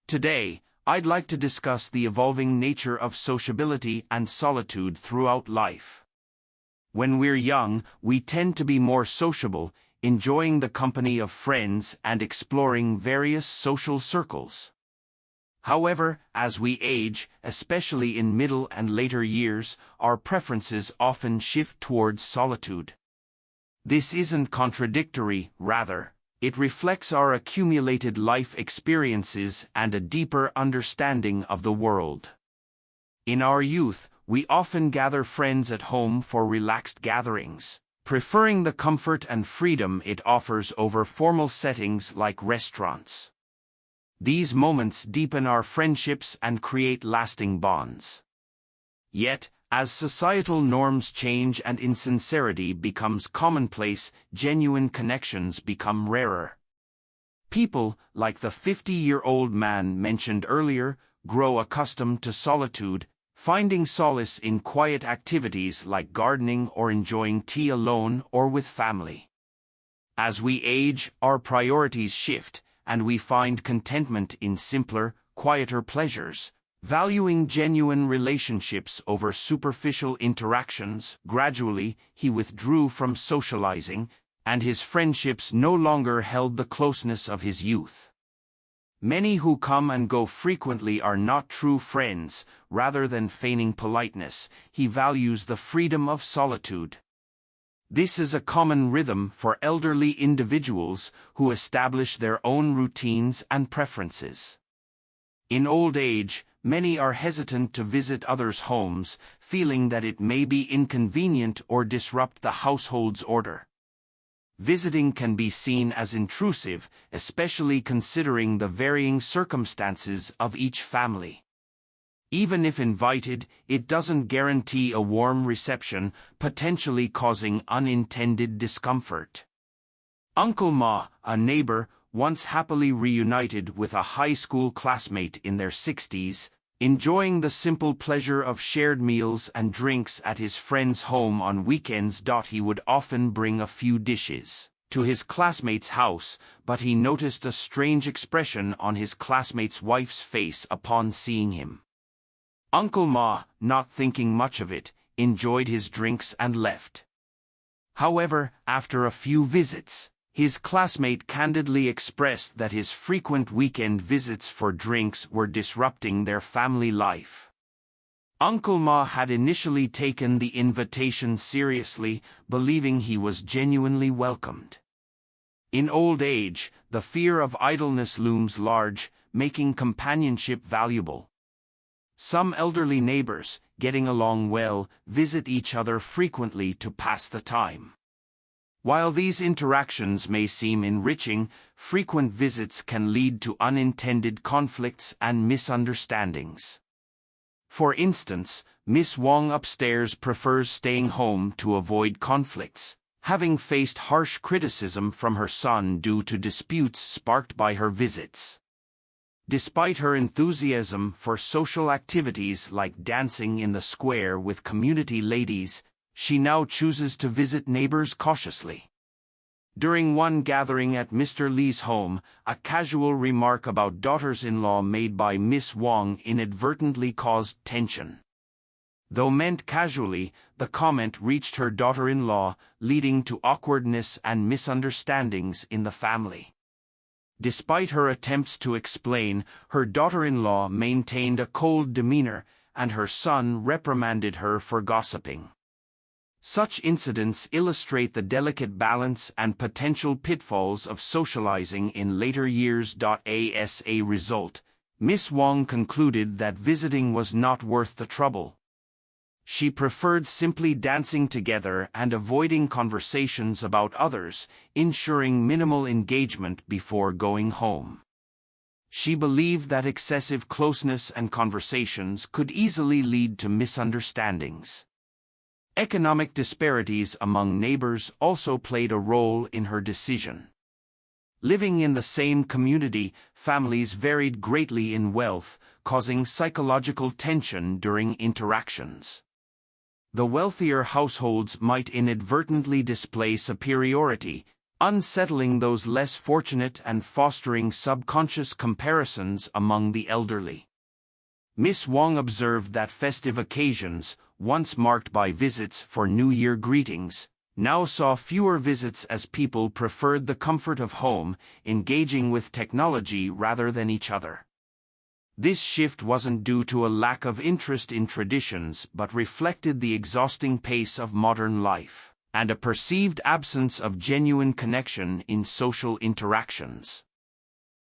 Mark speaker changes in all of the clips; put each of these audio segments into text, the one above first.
Speaker 1: Today, I'd like to discuss the evolving nature of sociability and solitude throughout life. When we're young, we tend to be more sociable, enjoying the company of friends and exploring various social circles. However, as we age, especially in middle and later years, our preferences often shift towards solitude. This isn't contradictory, rather, it reflects our accumulated life experiences and a deeper understanding of the world. In our youth, we often gather friends at home for relaxed gatherings, preferring the comfort and freedom it offers over formal settings like restaurants. These moments deepen our friendships and create lasting bonds. Yet, as societal norms change and insincerity becomes commonplace, genuine connections become rarer. People, like the 50-year-old man mentioned earlier, grow accustomed to solitude, finding solace in quiet activities like gardening or enjoying tea alone or with family. As we age, our priorities shift, and we find contentment in simpler, quieter pleasures, valuing genuine relationships over superficial interactions. Gradually, he withdrew from socializing, and his friendships no longer held the closeness of his youth. Many who come and go frequently are not true friends. Rather than feigning politeness, he values the freedom of solitude. This is a common rhythm for elderly individuals who establish their own routines and preferences. In old age, many are hesitant to visit others' homes, feeling that it may be inconvenient or disrupt the household's order. Visiting can be seen as intrusive, especially considering the varying circumstances of each family. Even if invited, it doesn't guarantee a warm reception, potentially causing unintended discomfort. Uncle Ma, a neighbor, once happily reunited with a high school classmate in their 60s, enjoying the simple pleasure of shared meals and drinks at his friend's home on weekends. He would often bring a few dishes to his classmate's house, but he noticed a strange expression on his classmate's wife's face upon seeing him. Uncle Ma, not thinking much of it, enjoyed his drinks and left. However, after a few visits, his classmate candidly expressed that his frequent weekend visits for drinks were disrupting their family life. Uncle Ma had initially taken the invitation seriously, believing he was genuinely welcomed. In old age, the fear of idleness looms large, making companionship valuable. Some elderly neighbors, getting along well, visit each other frequently to pass the time. While these interactions may seem enriching, frequent visits can lead to unintended conflicts and misunderstandings. For instance, Miss Wong upstairs prefers staying home to avoid conflicts, having faced harsh criticism from her son due to disputes sparked by her visits. Despite her enthusiasm for social activities like dancing in the square with community ladies, she now chooses to visit neighbors cautiously. During one gathering at Mr. Lee's home, a casual remark about daughters-in-law made by Miss Wong inadvertently caused tension. Though meant casually, the comment reached her daughter-in-law, leading to awkwardness and misunderstandings in the family. Despite her attempts to explain, her daughter-in-law maintained a cold demeanor, and her son reprimanded her for gossiping. Such incidents illustrate the delicate balance and potential pitfalls of socializing in later years. As a result, Miss Wong concluded that visiting was not worth the trouble. She preferred simply dancing together and avoiding conversations about others, ensuring minimal engagement before going home. She believed that excessive closeness and conversations could easily lead to misunderstandings. Economic disparities among neighbors also played a role in her decision. Living in the same community, families varied greatly in wealth, causing psychological tension during interactions. The wealthier households might inadvertently display superiority, unsettling those less fortunate and fostering subconscious comparisons among the elderly. Miss Wong observed that festive occasions, once marked by visits for New Year greetings, now saw fewer visits as people preferred the comfort of home, engaging with technology rather than each other. This shift wasn't due to a lack of interest in traditions but reflected the exhausting pace of modern life, and a perceived absence of genuine connection in social interactions.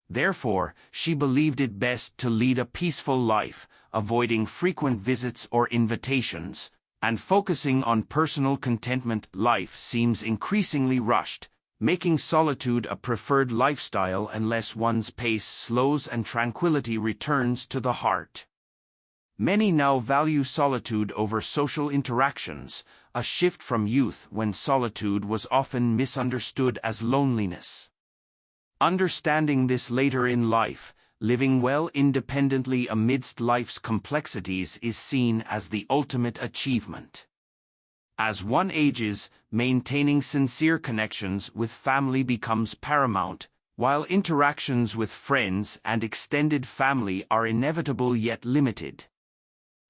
Speaker 1: Therefore, she believed it best to lead a peaceful life, avoiding frequent visits or invitations, and focusing on personal contentment. Life seems increasingly rushed, making solitude a preferred lifestyle unless one's pace slows and tranquility returns to the heart. Many now value solitude over social interactions, a shift from youth when solitude was often misunderstood as loneliness. Understanding this later in life, living well independently amidst life's complexities is seen as the ultimate achievement. As one ages, maintaining sincere connections with family becomes paramount, while interactions with friends and extended family are inevitable yet limited.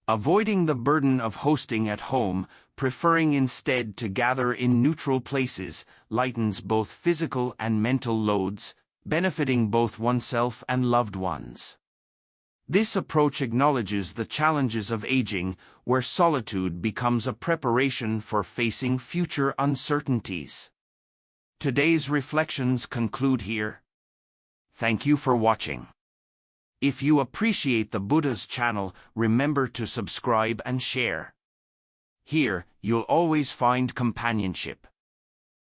Speaker 1: Avoiding the burden of hosting at home, preferring instead to gather in neutral places, lightens both physical and mental loads, benefiting both oneself and loved ones. This approach acknowledges the challenges of aging, where solitude becomes a preparation for facing future uncertainties. Today's reflections conclude here. Thank you for watching. If you appreciate the Buddha's channel, remember to subscribe and share. Here, you'll always find companionship.